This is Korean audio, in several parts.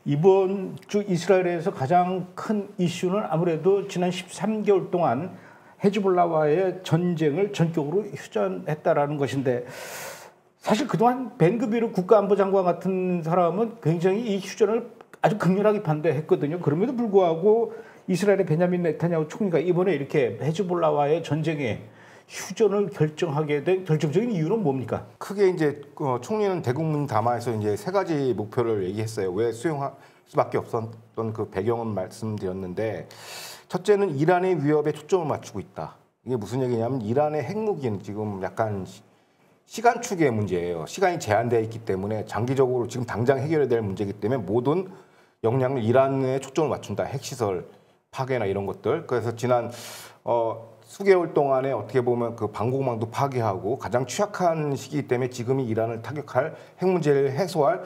이번 주 이스라엘에서 가장 큰 이슈는 아무래도 지난 13개월 동안 헤즈볼라와의 전쟁을 전격으로 휴전했다라는 것인데, 사실 그동안 벤그비르 국가안보장관 같은 사람은 굉장히 이 휴전을 아주 극렬하게 반대했거든요. 그럼에도 불구하고 이스라엘의 베냐민 네타냐후 총리가 이번에 이렇게 헤즈볼라와의 전쟁에 휴전을 결정하게 된 결정적인 이유는 뭡니까? 크게 이제 총리는 대국민 담화에서 이제 세 가지 목표를 얘기했어요. 왜 수용할 수밖에 없었던 그 배경은 말씀드렸는데, 첫째는 이란의 위협에 초점을 맞추고 있다. 이게 무슨 얘기냐면 이란의 핵무기는 지금 약간 시간축의 문제예요. 시간이 제한되어 있기 때문에 장기적으로 지금 당장 해결해야 될 문제이기 때문에 모든 역량을 이란에 초점을 맞춘다. 핵시설 파괴나 이런 것들. 그래서 지난 수개월 동안에 어떻게 보면 그 방공망도 파괴하고 가장 취약한 시기이기 때문에 지금이 이란을 타격할 핵 문제를 해소할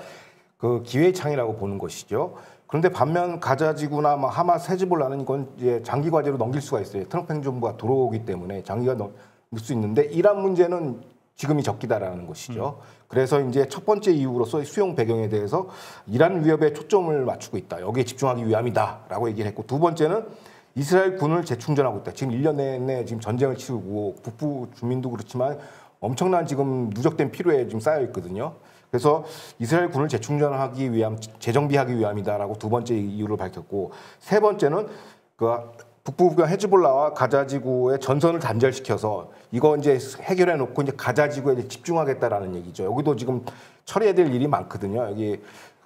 그 기회의 창이라고 보는 것이죠. 그런데 반면 가자지구나 하마스, 헤즈볼라는 이건 이제 장기 과제로 넘길 수가 있어요. 트럼프 행정부가 들어오기 때문에 장기가 넘길 수 있는데, 이란 문제는 지금이 적기다라는 것이죠. 그래서 이제 첫 번째 이유로서 수용 배경에 대해서 이란 위협에 초점을 맞추고 있다. 여기에 집중하기 위함이다라고 얘기를 했고, 두 번째는 이스라엘 군을 재충전하고 있다. 지금 1년 내내 지금 전쟁을 치르고 북부 주민도 그렇지만 엄청난 지금 누적된 피로에 지금 쌓여 있거든요. 그래서 이스라엘 군을 재충전하기 위함, 재정비하기 위함이다라고 두 번째 이유를 밝혔고, 세 번째는 그 북부 헤즈볼라와 가자지구의 전선을 단절시켜서 이거 이제 해결해 놓고 이제 가자지구에 집중하겠다라는 얘기죠. 여기도 지금 처리해야 될 일이 많거든요. 여기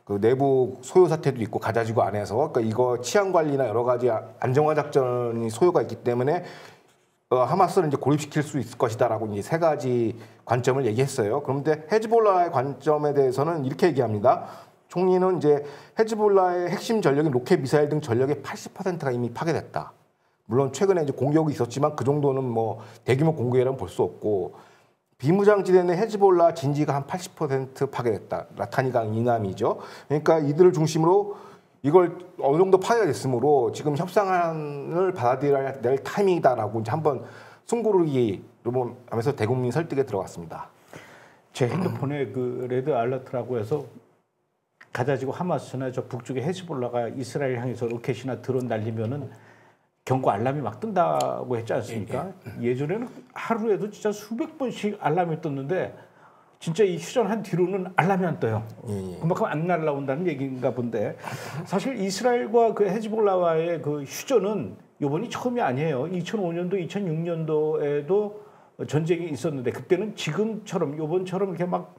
그 내부 소요 사태도 있고 가자지구 안에서, 그러니까 이거 치안 관리나 여러 가지 안정화 작전이 소요가 있기 때문에 하마스를 이제 고립시킬 수 있을 것이다라고 이제 세 가지 관점을 얘기했어요. 그런데 헤즈볼라의 관점에 대해서는 이렇게 얘기합니다. 총리는 이제 헤즈볼라의 핵심 전력인 로켓 미사일 등 전력의 80%가 이미 파괴됐다. 물론 최근에 이제 공격이 있었지만 그 정도는 뭐 대규모 공격이라면 볼 수 없고, 비무장지대 내 헤즈볼라 진지가 한 80% 파괴됐다. 라타니강 이남이죠. 그러니까 이들을 중심으로 이걸 어느 정도 파괴가 됐으므로 지금 협상안을 받아들여야 될 타이밍이다라고 이제 한번 숨고르기 하면서 대국민 설득에 들어갔습니다. 제 핸드폰에 그 레드 알러트라고 해서 가자지구 하마스나 저 북쪽에 헤즈볼라가 이스라엘 향해서 로켓이나 드론 날리면은 경고 알람이 막 뜬다고 했지 않습니까? 예전에는 하루에도 진짜 수백 번씩 알람이 떴는데 진짜 이 휴전한 뒤로는 알람이 안 떠요. 그만큼 안 날라온다는 얘기인가 본데, 사실 이스라엘과 그 헤즈볼라와의 그 휴전은 이번이 처음이 아니에요. 2005년도, 2006년도에도 전쟁이 있었는데 그때는 지금처럼 이번처럼 이렇게 막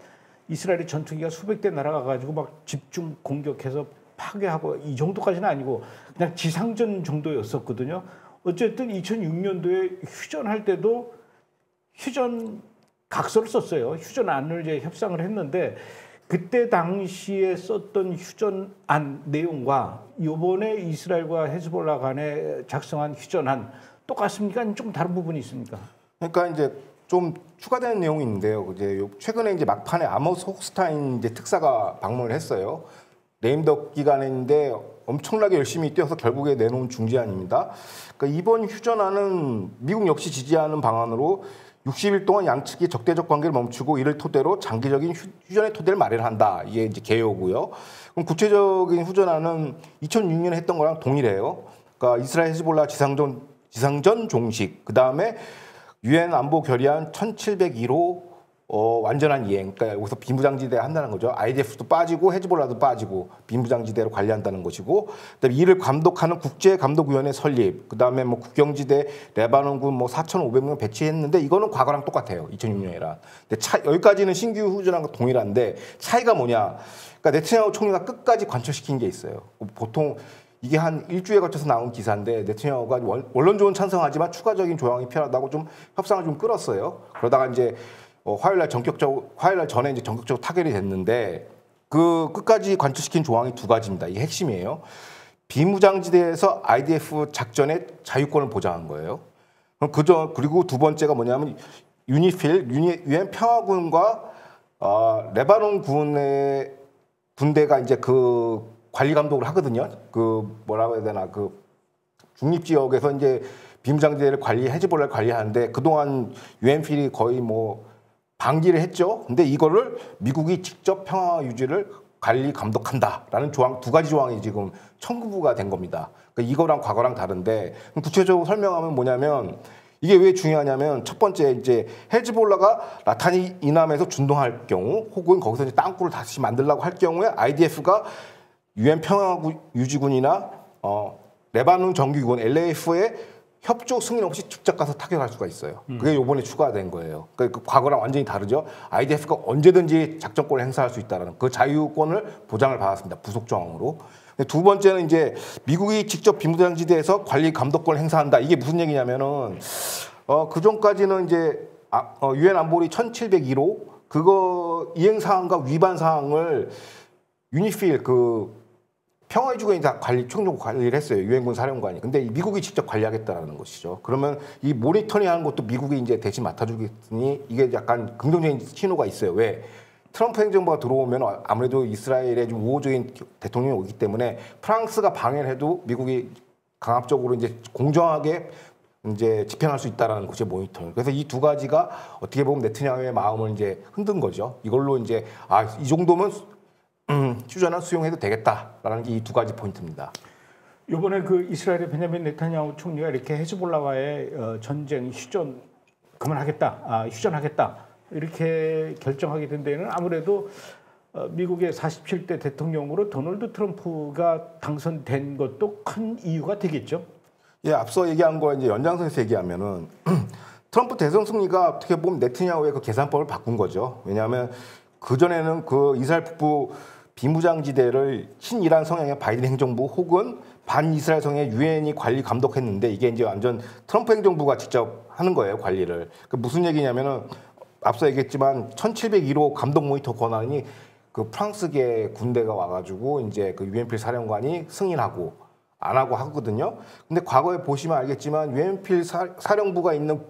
이스라엘의 전투기가 수백 대 날아가가지고 막 집중 공격해서 파괴하고 이 정도까지는 아니고 그냥 지상전 정도였었거든요. 어쨌든 2006년도에 휴전할 때도 휴전 각서를 썼어요. 휴전안을 이제 협상을 했는데, 그때 당시에 썼던 휴전안 내용과 이번에 이스라엘과 헤즈볼라 간에 작성한 휴전안 똑같습니까? 좀 다른 부분이 있습니까? 그러니까 이제 좀 추가되는 내용이 있는데요. 이제 최근에 이제 막판에 아모스 호크스타인 이제 특사가 방문을 했어요. 레임덕 기간인데 엄청나게 열심히 뛰어서 결국에 내놓은 중재안입니다. 그러니까 이번 휴전안은 미국 역시 지지하는 방안으로 60일 동안 양측이 적대적 관계를 멈추고 이를 토대로 장기적인 휴전의 토대를 마련한다. 이게 이제 개요고요. 그럼 구체적인 휴전안은 2006년에 했던 거랑 동일해요. 그러니까 이스라엘 헤즈볼라 지상전 종식, 그 다음에 유엔 안보 결의안 1701호 완전한 이행. 그러니까 여기서 비무장지대 한다는 거죠. IDF도 빠지고 헤즈볼라도 빠지고 비무장지대로 관리한다는 것이고, 그다음에 이를 감독하는 국제감독위원회 설립, 그다음에 뭐 국경지대 레바논군 뭐 4,500명 배치했는데 이거는 과거랑 똑같아요. 2006년이랑. 근데 여기까지는 신규 휴전안과 동일한데 차이가 뭐냐? 그러니까 네타냐후 총리가 끝까지 관철시킨 게 있어요. 보통 이게 한 일주일에 걸쳐서 나온 기사인데 네타냐후가 원론적으로는 찬성하지만 추가적인 조항이 필요하다고 좀 협상을 좀 끌었어요. 그러다가 이제 화요일 날 전에 이제 전격적으로 타결이 됐는데, 그 끝까지 관철시킨 조항이 두 가지입니다. 이게 핵심이에요. 비무장지대에서 IDF 작전의 자유권을 보장한 거예요. 그리고 두 번째가 뭐냐면 유엔 평화군과 레바논 군의 군대가 이제 그 관리 감독을 하거든요. 그 뭐라고 해야 되나, 그 중립 지역에서 이제 비무장지대를 헤즈볼라를 관리하는데 그동안 유엔필이 거의 뭐 방기를 했죠. 근데 이거를 미국이 직접 평화 유지를 관리 감독한다라는 조항 두 가지 조항이 지금 청구가 된 겁니다. 그러니까 이거랑 과거랑 다른데 구체적으로 설명하면 뭐냐면 이게 왜 중요하냐면 첫 번째 이제 헤즈볼라가 라타니 이남에서 준동할 경우 혹은 거기서 이제 땅굴을 다시 만들려고 할 경우에 IDF가 유엔 평화유지군이나 레바논 정규군 LAF의 협조 승인 없이 직접 가서 타격할 수가 있어요. 그게 이번에 추가된 거예요. 그러니까 그 과거랑 완전히 다르죠. IDF가 언제든지 작전권을 행사할 수 있다는 그 자유권을 보장을 받았습니다. 부속 조항으로. 두 번째는 이제 미국이 직접 비무장지대에서 관리 감독권을 행사한다. 이게 무슨 얘기냐면은 그 전까지는 이제 유엔 안보리 1701호 그거 이행 사항과 위반 사항을 유니필 그 평화유지군이 다 총력 관리를 했어요. 유엔군 사령관이. 근데 미국이 직접 관리하겠다라는 것이죠. 그러면 이 모니터링하는 것도 미국이 이제 대신 맡아주겠으니 이게 약간 긍정적인 신호가 있어요. 왜? 트럼프 행정부가 들어오면 아무래도 이스라엘에 좀 우호적인 대통령이 오기 때문에 프랑스가 방해를 해도 미국이 강압적으로 이제 공정하게 이제 집행할 수 있다라는 것이 모니터링. 그래서 이 두 가지가 어떻게 보면 네타냐후의 마음을 이제 흔든 거죠. 이걸로 이제 이 정도면 휴전을 수용해도 되겠다라는 게 이 두 가지 포인트입니다. 이번에 그 이스라엘의 베냐민 네타냐후 총리가 이렇게 헤즈볼라와의 전쟁 휴전 그만하겠다, 휴전하겠다 이렇게 결정하게 된 데는 아무래도 미국의 47대 대통령으로 도널드 트럼프가 당선된 것도 큰 이유가 되겠죠. 예, 앞서 얘기한 거 이제 연장선에서 얘기하면은 트럼프 대선 승리가 어떻게 보면 네타냐후의 그 계산법을 바꾼 거죠. 왜냐하면 그 전에는 그 이스라엘 북부 비무장지대를 친이란 성향의 바이든 행정부 혹은 반이스라엘 성향의 유엔이 관리 감독했는데 이게 이제 완전 트럼프 행정부가 직접 하는 거예요, 관리를. 그 무슨 얘기냐면은 앞서 얘기했지만 1701호 감독 모니터 권한이 그 프랑스계 군대가 와가지고 이제 그 유엔필 사령관이 승인하고 안 하고 하거든요. 근데 과거에 보시면 알겠지만 유엔필 사령부가 있는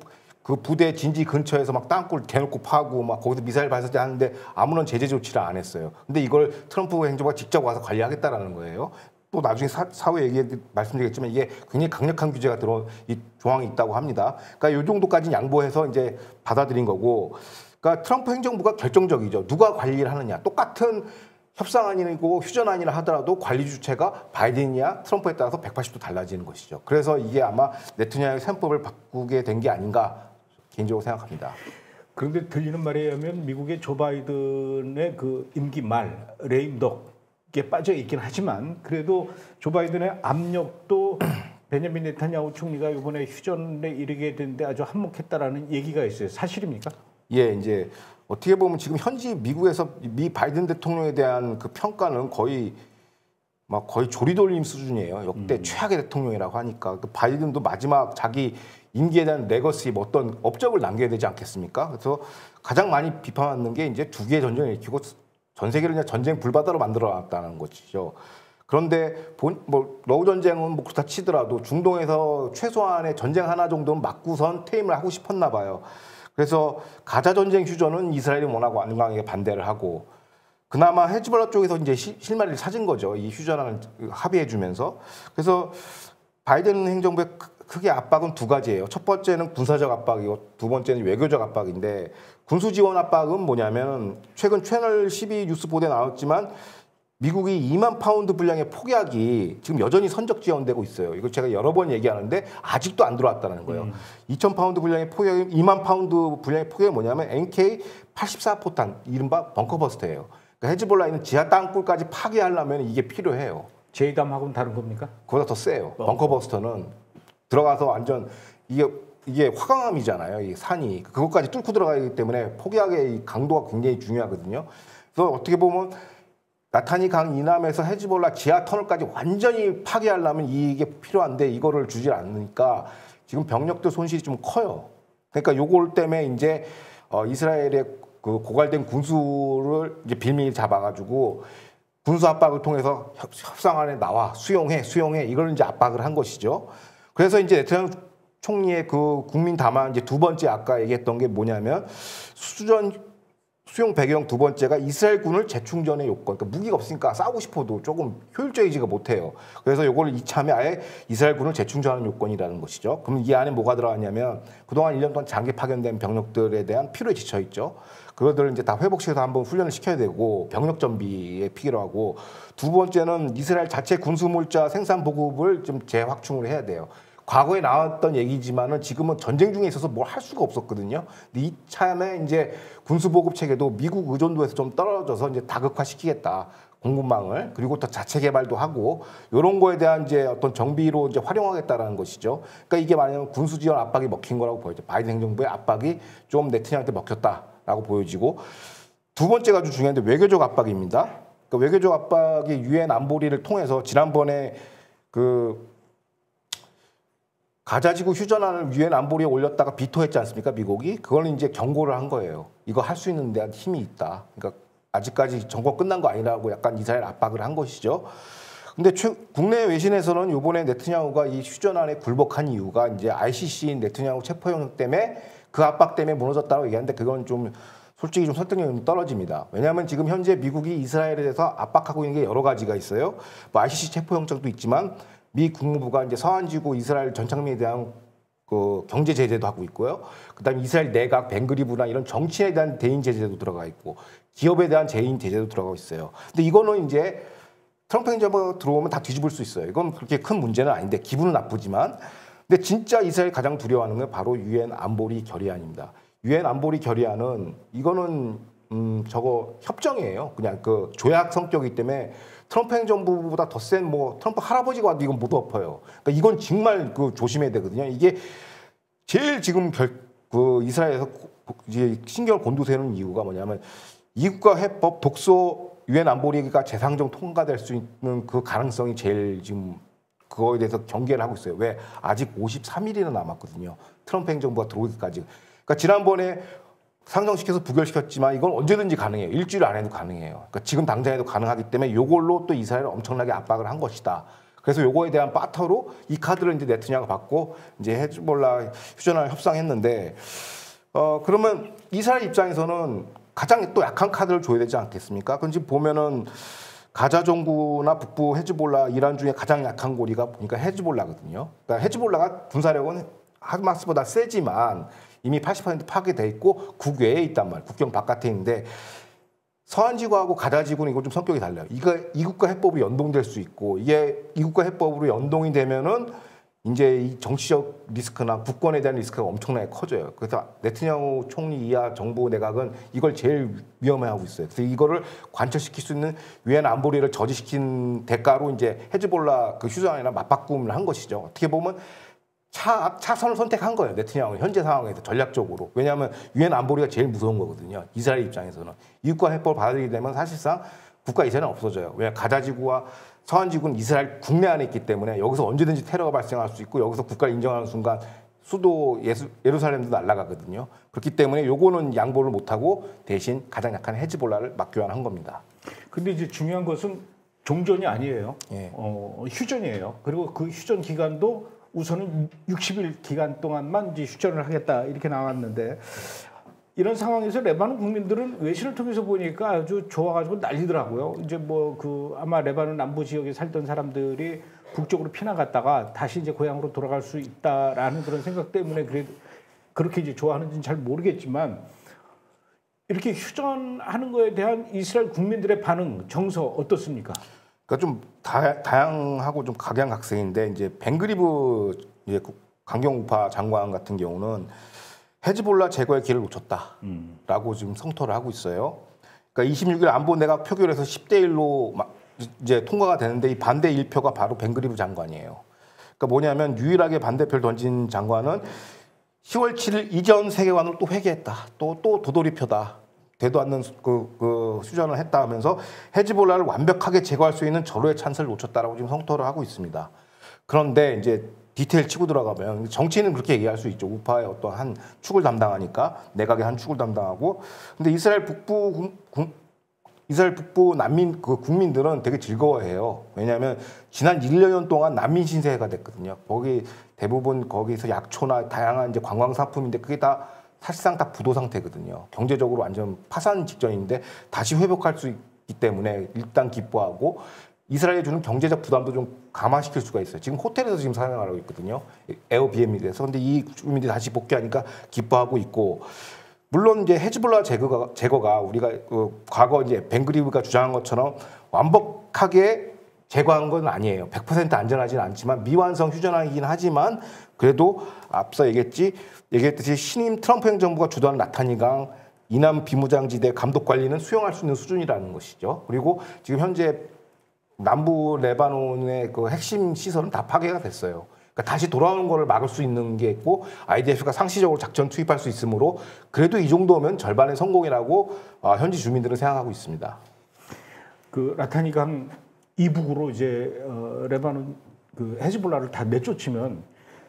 그 부대 진지 근처에서 막 땅굴 대놓고 파고 막 거기서 미사일 발사체 하는데 아무런 제재 조치를 안 했어요. 근데 이걸 트럼프 행정부가 직접 와서 관리하겠다라는 거예요. 또 나중에 사후에 말씀드리겠지만 이게 굉장히 강력한 규제가 들어온 이 조항이 있다고 합니다. 그러니까 이 정도까지 양보해서 이제 받아들인 거고, 그러니까 트럼프 행정부가 결정적이죠. 누가 관리를 하느냐. 똑같은 협상안이고 휴전안이라 하더라도 관리 주체가 바이든이냐 트럼프에 따라서 180도 달라지는 것이죠. 그래서 이게 아마 네타냐후의 셈법을 바꾸게 된 게 아닌가 개인적으로 생각합니다. 그런데 들리는 말에 의하면 미국의 조 바이든의 그 임기 말 레임덕에 빠져 있긴 하지만 그래도 조 바이든의 압력도 베냐민 네타냐후 총리가 이번에 휴전에 이르게 됐는데 아주 한몫했다라는 얘기가 있어요. 사실입니까? 예, 이제 어떻게 보면 지금 현지 미국에서 미 바이든 대통령에 대한 그 평가는 거의 조리돌림 수준이에요. 역대 최악의 대통령이라고 하니까 그 바이든도 마지막 자기 임기에 대한 레거시 어떤 업적을 남겨야 되지 않겠습니까? 그래서 가장 많이 비판받는 게 이제 두 개의 전쟁을 일으키고 전 세계를 그냥 전쟁 불바다로 만들어놨다는 것이죠. 그런데 러우 전쟁은 그렇다 치더라도 중동에서 최소한의 전쟁 하나 정도는 막고선 퇴임을 하고 싶었나 봐요. 그래서 가자 전쟁 휴전은 이스라엘이 워낙 완강하게 반대를 하고 그나마 헤즈볼라 쪽에서 이제 실마리를 찾은 거죠. 이 휴전안을 합의해주면서. 그래서 바이든 행정부의 크게 압박은 두 가지예요. 첫 번째는 군사적 압박이고 두 번째는 외교적 압박인데 군수 지원 압박은 뭐냐면 최근 채널 12 뉴스 보도에 나왔지만 미국이 2만 파운드 분량의 폭약이 지금 여전히 선적 지원되고 있어요. 이거 제가 여러 번 얘기하는데 아직도 안 들어왔다는 거예요. 2천 파운드 분량의 폭약이 2만 파운드 분량의 폭약이 뭐냐면 NK-84 포탄, 이른바 벙커버스터예요. 그러니까 헤즈볼라는 지하 땅굴까지 파괴하려면 이게 필요해요. 제이담하고는 다른 겁니까? 그보다 더 세요. 벙커버스터는 들어가서 완전 이게 화강암이잖아요. 이 산이 그것까지 뚫고 들어가기 때문에 폭약의 이 강도가 굉장히 중요하거든요. 그래서 어떻게 보면 나타니 강 이남에서 헤즈볼라 지하 터널까지 완전히 파괴하려면 이게 필요한데 이거를 주질 않으니까 지금 병력들 손실이 좀 커요. 그러니까 요걸 때문에 이제 이스라엘의 그 고갈된 군수를 이제 빌미를 잡아가지고 군수 압박을 통해서 협상안에 나와 수용해 이걸 이제 압박을 한 것이죠. 그래서 이제 네타냐후 총리의 그 국민 담화 이제 두 번째 아까 얘기했던 게 뭐냐면 수전 수용 배경 두 번째가 이스라엘군을 재충전의 요건. 그러니까 무기가 없으니까 싸우고 싶어도 조금 효율적이지가 못해요. 그래서 이걸 이참에 아예 이스라엘군을 재충전하는 요건이라는 것이죠. 그럼 이 안에 뭐가 들어갔냐면 그동안 1년 동안 장기 파견된 병력들에 대한 피로에 지쳐 있죠. 그것들을 이제 다 회복시켜서 한번 훈련을 시켜야 되고 병력 정비에 필요하고 두 번째는 이스라엘 자체 군수물자 생산 보급을 좀 재확충을 해야 돼요. 과거에 나왔던 얘기지만은 지금은 전쟁 중에 있어서 뭘 할 수가 없었거든요. 근데 이참에 이제 군수보급 체계도 미국 의존도에서 좀 떨어져서 이제 다극화시키겠다. 공급망을 그리고 또 자체 개발도 하고 이런 거에 대한 이제 어떤 정비로 이제 활용하겠다라는 것이죠. 그러니까 이게 만약에 군수 지원 압박이 먹힌 거라고 보여져. 바이든 행정부의 압박이 좀 네타냐후한테 먹혔다라고 보여지고 두 번째가 아주 중요한데 외교적 압박입니다. 그러니까 외교적 압박이 유엔 안보리를 통해서 지난번에 그 가자지구 휴전안을 유엔 안보리에 올렸다가 비토했지 않습니까? 미국이 그걸 이제 경고를 한 거예요. 이거 할 수 있는 데 힘이 있다. 그러니까 아직까지 정권 끝난 거 아니라고 약간 이스라엘 압박을 한 것이죠. 근데 국내 외신에서는 이번에 네타냐후가 이 휴전안에 굴복한 이유가 이제 ICC인 네타냐후 체포영장 때문에 그 압박 때문에 무너졌다고 얘기하는데 그건 좀 솔직히 좀 설득력이 좀 떨어집니다. 왜냐하면 지금 현재 미국이 이스라엘에 대해서 압박하고 있는 게 여러 가지가 있어요. 뭐 ICC 체포영장도 있지만 미 국무부가 이제 서한지구 이스라엘 전창민에 대한 그 경제 제재도 하고 있고요. 그다음에 이스라엘 내각 벤그리브나 이런 정치인에 대한 대인 제재도 들어가 있고 기업에 대한 대인 제재도 들어가고 있어요. 근데 이거는 이제 트럼프 행정부가 들어오면 다 뒤집을 수 있어요. 이건 그렇게 큰 문제는 아닌데 기분은 나쁘지만 근데 진짜 이스라엘 가장 두려워하는 건 바로 유엔 안보리 결의안입니다. 유엔 안보리 결의안은 이거는 저거 협정이에요. 그냥 그 조약 성격이기 때문에 트럼프 행정부보다 더 센 뭐 트럼프 할아버지가 와도 이건 못 엎어요. 그러니까 이건 정말 그 조심해야 되거든요. 이게 제일 지금 그 이스라엘에서 이제 신경을 곤두세우는 이유가 뭐냐면 이국가 해법 독소 유엔 안보리가 재상정 통과될 수 있는 그 가능성이 제일 지금 그거에 대해서 경계를 하고 있어요. 왜 아직 53일이나 남았거든요. 트럼프 행정부가 들어오기까지. 그러니까 지난번에 상정시켜서 부결시켰지만 이건 언제든지 가능해요. 일주일 안에도 가능해요. 그러니까 지금 당장에도 가능하기 때문에 이걸로 또 이스라엘을 엄청나게 압박을 한 것이다. 그래서 요거에 대한 바터로 이 카드를 이제 네타냐후가 받고 이제 헤즈볼라 휴전을 협상했는데 그러면 이스라엘 입장에서는 가장 또 약한 카드를 줘야 되지 않겠습니까? 그럼 지금 보면은 가자 정부나 북부 헤즈볼라 이란 중에 가장 약한 고리가 보니까 헤즈볼라거든요. 그러니까 헤즈볼라가 군사력은 하마스보다 세지만 이미 80% 파괴돼 있고 국외에 있단 말이에요. 국경 바깥에 있는데 서한지구하고 가자지구는 이거 좀 성격이 달라요. 이거 이국가 해법으로 연동될 수 있고 이게 이국가 해법으로 연동이 되면은 이제 이 정치적 리스크나 국권에 대한 리스크가 엄청나게 커져요. 그래서 네타냐후 총리 이하 정부 내각은 이걸 제일 위험해하고 있어요. 그래서 이거를 관철시킬 수 있는 유엔 안보리를 저지시킨 대가로 이제 헤즈볼라 그 휴전안이나 맞바꿈을 한 것이죠. 어떻게 보면 차선을 선택한 거예요. 네타냐후 현재 상황에서 전략적으로. 왜냐하면 유엔 안보리가 제일 무서운 거거든요. 이스라엘 입장에서는. 이국가 해법을 받아들이게 되면 사실상 국가 이스라엘은 없어져요. 왜냐하면 가자지구와 서한지구는 이스라엘 국내 안에 있기 때문에 여기서 언제든지 테러가 발생할 수 있고 여기서 국가를 인정하는 순간 수도 예루살렘도 날아가거든요. 그렇기 때문에 요거는 양보를 못하고 대신 가장 약한 헤즈볼라를 맞교환한 겁니다. 근데 이제 중요한 것은 종전이 아니에요. 예. 휴전이에요. 그리고 그 휴전 기간도 우선은 60일 기간 동안만 이제 휴전을 하겠다 이렇게 나왔는데 이런 상황에서 레바논 국민들은 외신을 통해서 보니까 아주 좋아가지고 난리더라고요. 이제 뭐 그 아마 레바논 남부 지역에 살던 사람들이 북쪽으로 피난 갔다가 다시 이제 고향으로 돌아갈 수 있다라는 그런 생각 때문에 그렇게 이제 좋아하는지는 잘 모르겠지만 이렇게 휴전하는 거에 대한 이스라엘 국민들의 반응, 정서 어떻습니까? 그러니까 좀 다양하고 좀 각양각색인데 이제 벤그리브 이제 강경 우파 장관 같은 경우는 헤즈볼라 제거의 기회를 놓쳤다라고 지금 성토를 하고 있어요. 그러니까 26일 안보 내각 표결에서 10대 1로 이제 통과가 되는데 이 반대 1표가 바로 벤그리브 장관이에요. 그러니까 뭐냐면 유일하게 반대표를 던진 장관은 10월 7일 이전 세계관을 또 회귀했다. 또 도돌이표다. 되도 않는 그 휴전을 했다 하면서 헤즈볼라를 완벽하게 제거할 수 있는 절호의 찬스를 놓쳤다라고 지금 성토를 하고 있습니다. 그런데 이제 디테일 치고 들어가면 정치인은 그렇게 얘기할 수 있죠. 우파의 어떤 한 축을 담당하니까 내각의 한 축을 담당하고. 근데 이스라엘 북부 난민 그 국민들은 되게 즐거워해요. 왜냐하면 지난 1년 동안 난민 신세가 됐거든요. 거기 대부분 거기서 약초나 다양한 이제 관광 상품인데 그게 다 사실상 다 부도 상태거든요. 경제적으로 완전 파산 직전인데 다시 회복할 수 있기 때문에 일단 기뻐하고 이스라엘이 주는 경제적 부담도 좀 감화시킬 수가 있어요. 지금 호텔에서 지금 사용하고 있거든요. 에어비앤비에서. 근데 이 주민들이 다시 복귀하니까 기뻐하고 있고 물론 이제 헤즈볼라 제거가 우리가 과거 이제 벤그리브가 주장한 것처럼 완벽하게 제거한 건 아니에요. 100% 안전하지는 않지만 미완성 휴전이긴 하지만 그래도 앞서 얘기했듯이 신임 트럼프 행정부가 주도하는 나타니강 이남 비무장지대 감독 관리는 수용할 수 있는 수준이라는 것이죠. 그리고 지금 현재 남부 레바논의 그 핵심 시설은 다 파괴가 됐어요. 그러니까 다시 돌아오는 거를 막을 수 있는 게 있고 IDF가 상시적으로 작전 투입할 수 있으므로 그래도 이 정도면 절반의 성공이라고 현지 주민들은 생각하고 있습니다. 그 라타니강 이북으로 이제 레바논 그 헤즈볼라를 다 내쫓으면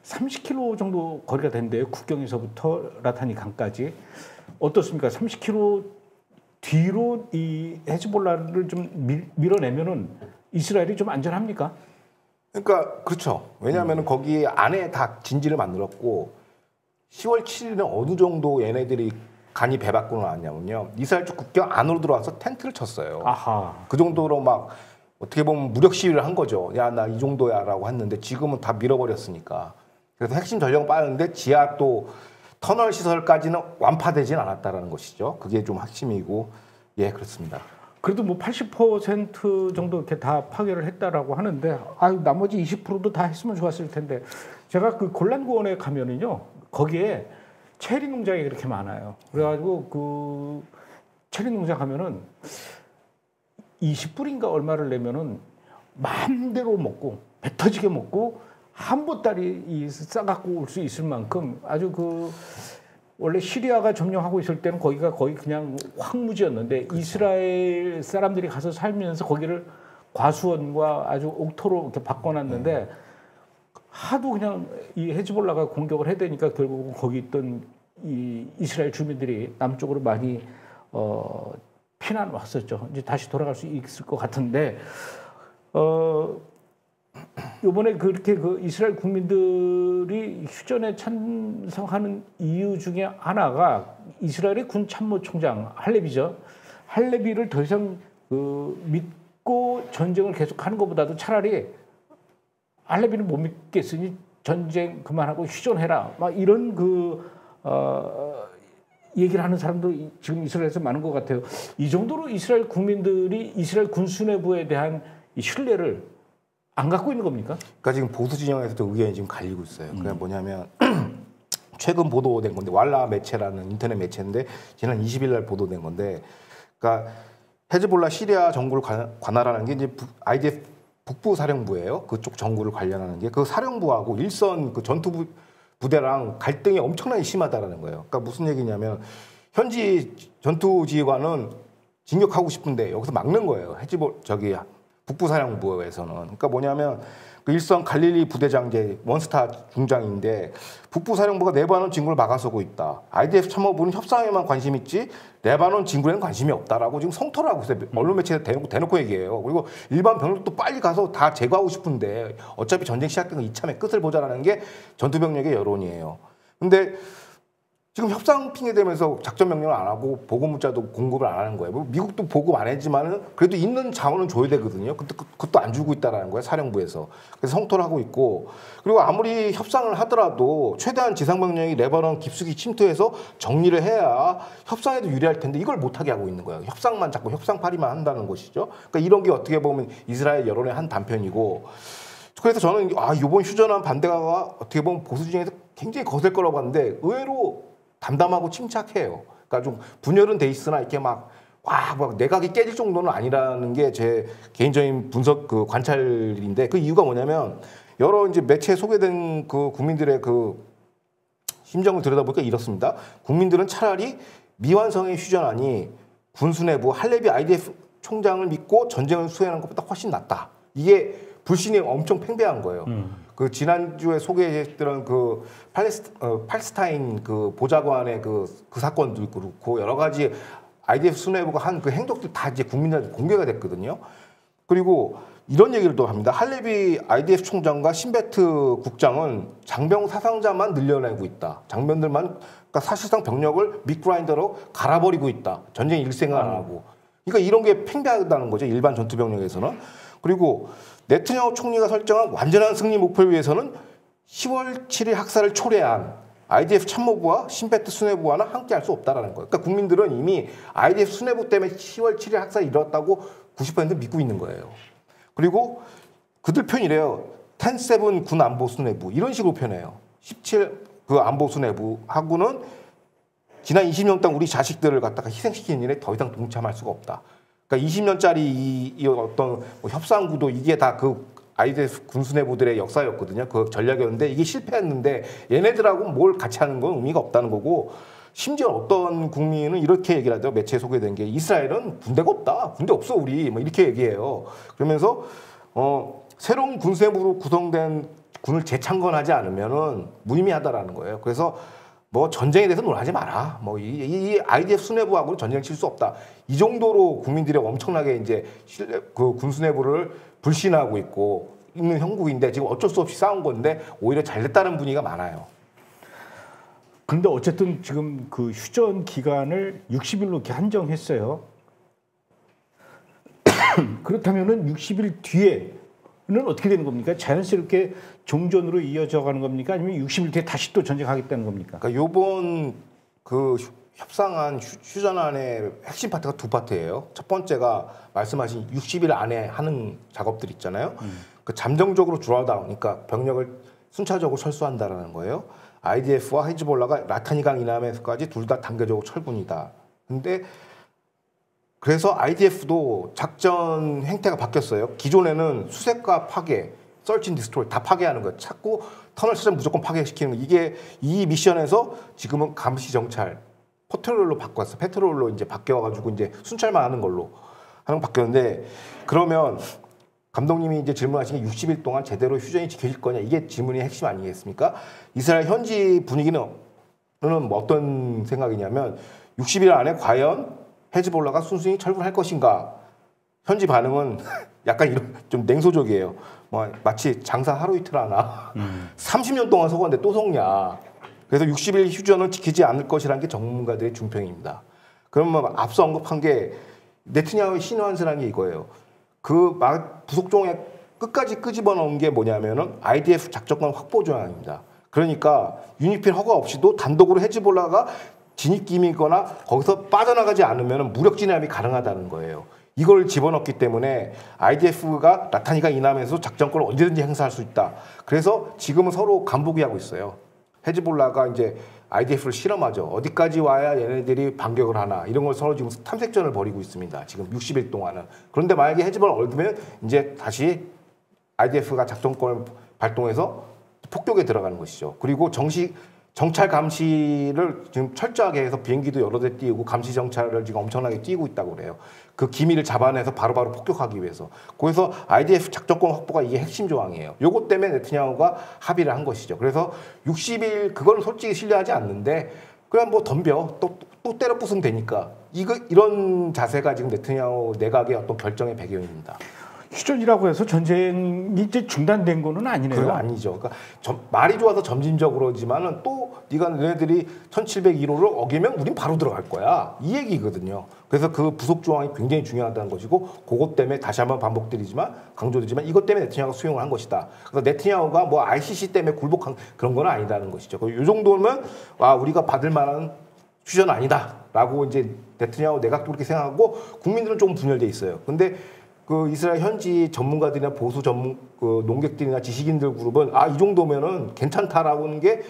30km 정도 거리가 된대요. 국경에서부터 라타니 강까지. 어떻습니까? 30km 뒤로 이 헤즈볼라를 좀 밀어내면은 이스라엘이 좀 안전합니까? 그러니까 그렇죠. 왜냐하면 거기 안에 다 진지를 만들었고 10월 7일은 어느 정도 얘네들이 간이 배 밖으로 나왔냐면요. 이스라엘 쪽 국경 안으로 들어와서 텐트를 쳤어요. 아하. 그 정도로 막 어떻게 보면 무력 시위를 한 거죠. 야, 나 이 정도야라고 했는데 지금은 다 밀어버렸으니까. 그래서 핵심 전력은 빠졌는데 지하 또 터널 시설까지는 완파되진 않았다라는 것이죠. 그게 좀 핵심이고, 예, 그렇습니다. 그래도 뭐 80% 정도 이렇게 다 파괴를 했다라고 하는데, 아유, 나머지 20%도 다 했으면 좋았을 텐데, 제가 그 골란고원에 가면은요, 거기에 체리 농장이 그렇게 많아요. 그래가지고 그 체리 농장 가면은 20불인가 얼마를 내면은 마음대로 먹고 배 터지게 먹고 한 보따리 싸갖고 올 수 있을 만큼 아주 그 원래 시리아가 점령하고 있을 때는 거기가 거의 그냥 황무지였는데 그렇죠. 이스라엘 사람들이 가서 살면서 거기를 과수원과 아주 옥토로 이렇게 바꿔놨는데 하도 그냥 이 헤즈볼라가 공격을 해대니까 결국은 거기 있던 이 이스라엘 주민들이 남쪽으로 많이 피난 왔었죠. 이제 다시 돌아갈 수 있을 것 같은데 이번에 그렇게 그 이스라엘 국민들이 휴전에 찬성하는 이유 중에 하나가 이스라엘의 군 참모총장 할레비죠. 할레비를 더 이상 믿고 전쟁을 계속하는 것보다도 차라리 할레비는 못 믿겠으니 전쟁 그만하고 휴전해라. 막 이런 얘기를 하는 사람도 지금 이스라엘에서 많은 것 같아요. 이 정도로 이스라엘 국민들이 이스라엘 군 수뇌부에 대한 이 신뢰를 안 갖고 있는 겁니까? 그러니까 지금 보수 진영에서도 의견이 지금 갈리고 있어요. 그게 뭐냐면 최근 보도된 건데 왈라 매체라는 인터넷 매체인데 지난 20일 날 보도된 건데, 그러니까 헤즈볼라 시리아 정부를 관할하는 게 이제 IDF 북부 사령부예요. 그쪽 정부를 관련하는 게 그 사령부하고 일선 그 전투 부대랑 갈등이 엄청나게 심하다라는 거예요. 그러니까 무슨 얘기냐면 현지 전투 지휘관은 진격하고 싶은데 여기서 막는 거예요. 북부 사령부에서는. 그러니까 뭐냐면 그 일선 갈릴리 부대장 이제 원스타 중장인데 북부 사령부가 레바논 진군을 막아서고 있다. IDF 참모부는 협상에만 관심 있지 레바논 진군에는 관심이 없다라고 지금 성토를 하고 있어요. 언론 매체에 대놓고 얘기해요. 그리고 일반 병력도 빨리 가서 다 제거하고 싶은데 어차피 전쟁 시작된 거 이참에 끝을 보자라는 게 전투 병력의 여론이에요. 근데 지금 협상 핑계대면서 작전 명령을 안 하고 보급 문자도 공급을 안 하는 거예요. 미국도 보급 안 했지만은 그래도 있는 자원은 줘야 되거든요. 그것도 안 주고 있다라는 거예요, 사령부에서. 그래서 성토를 하고 있고, 그리고 아무리 협상을 하더라도 최대한 지상 병력이 레바논 깊숙이 침투해서 정리를 해야 협상에도 유리할 텐데 이걸 못하게 하고 있는 거예요. 협상만 자꾸 협상팔이만 한다는 것이죠. 그러니까 이런 게 어떻게 보면 이스라엘 여론의 한 단편이고, 그래서 저는 이번 휴전한 반대가 어떻게 보면 보수 진영에서 굉장히 거셀 거라고 하는데 의외로 담담하고 침착해요. 그러니까 좀 분열은 돼 있으나 이렇게 막 내각이 깨질 정도는 아니라는 게 제 개인적인 분석 관찰인데, 그 이유가 뭐냐면 여러 이제 매체에 소개된 그 국민들의 그 심정을 들여다보니까 이렇습니다. 국민들은 차라리 미완성의 휴전안이 군수내부 할레비 IDF 총장을 믿고 전쟁을 수행하는 것보다 훨씬 낫다. 이게 불신이 엄청 팽배한 거예요. 그 지난주에 소개했던 그 팔레스타인 그 보좌관의 그 사건도 그렇고 여러 가지 IDF 수뇌부가 한 그 행동들 다 이제 국민들한테 공개가 됐거든요. 그리고 이런 얘기를 또 합니다. 할레비 IDF 총장과 신베트 국장은 장병 사상자만 늘려내고 있다. 장병들만 그러니까 사실상 병력을 밑그라인더로 갈아버리고 있다. 전쟁 일생을 안 하고. 그러니까 이런 게 팽배하다는 거죠. 일반 전투 병력에서는. 그리고 네트냐후 총리가 설정한 완전한 승리 목표를 위해서는 10월 7일 학살을 초래한 IDF 참모부와 신베트 수뇌부와는 함께할 수 없다라는 거예요. 그러니까 국민들은 이미 IDF 수뇌부 때문에 10월 7일 학살이 일어났다고 90% 믿고 있는 거예요. 그리고 그들 표현이래요. 10-7 군 안보 수뇌부 이런 식으로 표현해요. 17 그 안보 수뇌부하고는 지난 20년 동안 우리 자식들을 갖다가 희생시키는 일에 더 이상 동참할 수가 없다. 그러니까 20년짜리 이 어떤 뭐 협상 구도 이게 다 그 IDF 군수뇌부들의 역사였거든요. 그 전략이었는데 이게 실패했는데 얘네들하고 뭘 같이 하는 건 의미가 없다는 거고 심지어 어떤 국민은 이렇게 얘기를 하죠. 매체에 소개된 게 이스라엘은 군대가 없다. 군대 없어 우리. 뭐 이렇게 얘기해요. 그러면서 새로운 군수뇌부로 구성된 군을 재창건하지 않으면은 무의미하다라는 거예요. 그래서 뭐 전쟁에 대해서 논하지 마라. 뭐 이 IDF 수뇌부하고는 전쟁을 칠 수 없다. 이 정도로 국민들이 엄청나게 이제 그 군수뇌부를 불신하고 있는 형국인데 지금 어쩔 수 없이 싸운 건데 오히려 잘 됐다는 분위기가 많아요. 근데 어쨌든 지금 그 휴전 기간을 60일로 이렇게 한정했어요. 그렇다면은 60일 뒤에는 어떻게 되는 겁니까? 자연스럽게 종전으로 이어져 가는 겁니까? 아니면 60일 뒤에 다시 또 전쟁하겠다는 겁니까? 그러니까 요번 그 협상안 휴전안의 핵심 파트가 두 파트예요. 첫 번째가 말씀하신 60일 안에 하는 작업들 있잖아요. 그 잠정적으로 드raw다운, 그러니까 병력을 순차적으로 철수한다라는 거예요. IDF와 헤즈볼라가 라타니강 이남에서까지 둘 다 단계적으로 철군이다. 근데 그래서 IDF도 작전 행태가 바뀌었어요. 기존에는 수색과 파괴, 서치 앤 디스트로이 다 파괴하는 거예요. 자꾸 터널 시설 무조건 파괴시키는 거. 이게 이 미션에서 지금은 감시 정찰, 패트롤로 바꿨어. 패트롤로 이제 바뀌어가지고 이제 순찰만 하는 걸로 바뀌었는데 그러면 감독님이 이제 질문하신 게 60일 동안 제대로 휴전이 지켜질 거냐 이게 질문의 핵심 아니겠습니까? 이스라엘 현지 분위기는 뭐 어떤 생각이냐면 60일 안에 과연 헤즈볼라가 순순히 철군할 것인가? 현지 반응은 약간 이런 좀 냉소적이에요. 뭐 마치 장사 하루 이틀 하나 30년 동안 속았는데 또 속냐? 그래서 60일 휴전을 지키지 않을 것이라는 게 전문가들의 중평입니다. 그러면 앞서 언급한 게 네트냐후의 신호한세라는 게 이거예요. 그 부속종에 끝까지 끄집어 놓은 게 뭐냐면은 IDF 작전권 확보 조항입니다. 그러니까 유니필 허가 없이도 단독으로 헤즈볼라가 진입기미거나 거기서 빠져나가지 않으면 무력 진압이 가능하다는 거예요. 이걸 집어넣기 때문에 IDF가 라타니가 이남에서 작전권을 언제든지 행사할 수 있다. 그래서 지금은 서로 간보기하고 있어요. 헤즈볼라가 이제 IDF를 실험하죠. 어디까지 와야 얘네들이 반격을 하나 이런 걸 서로 지금 탐색전을 벌이고 있습니다. 지금 60일 동안은. 그런데 만약에 헤즈볼라 얻으면 이제 다시 IDF가 작전권을 발동해서 폭격에 들어가는 것이죠. 그리고 정찰 감시를 지금 철저하게 해서 비행기도 여러 대 띄우고 감시 정찰을 지금 엄청나게 띄우고 있다고 그래요. 그 기밀을 잡아내서 바로바로 폭격하기 위해서. 그래서 IDF 작전권 확보가 이게 핵심 조항이에요. 요것 때문에 네트냐후가 합의를 한 것이죠. 그래서 60일 그건 솔직히 신뢰하지 않는데 그냥 뭐 덤벼 또 때려 부수면 되니까 이런 자세가 지금 네트냐후 내각의 어떤 결정의 배경입니다. 휴전이라고 해서 전쟁이 이제 중단된 거는 아니네요. 그건 아니죠. 그러니까 말이 좋아서 점진적으로지만은 또 너네들이 1701호를 어기면 우린 바로 들어갈 거야. 이 얘기거든요. 그래서 그 부속 조항이 굉장히 중요하다는 것이고 그것 때문에 다시 한번 반복드리지만 강조드리지만 이것 때문에 네트냐후가 수용을 한 것이다. 그래서 네트냐후가 뭐 ICC 때문에 굴복한 그런 건 아니다는 것이죠. 이 정도면 우리가 받을 만한 휴전 아니다라고 이제 네트냐후 내각도 그렇게 생각하고 국민들은 조금 분열돼 있어요. 근데 그 이스라엘 현지 전문가들이나 보수 그 농객들이나 지식인들 그룹은 이 정도면은 괜찮다라고 하는 게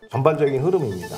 전반적인 흐름입니다.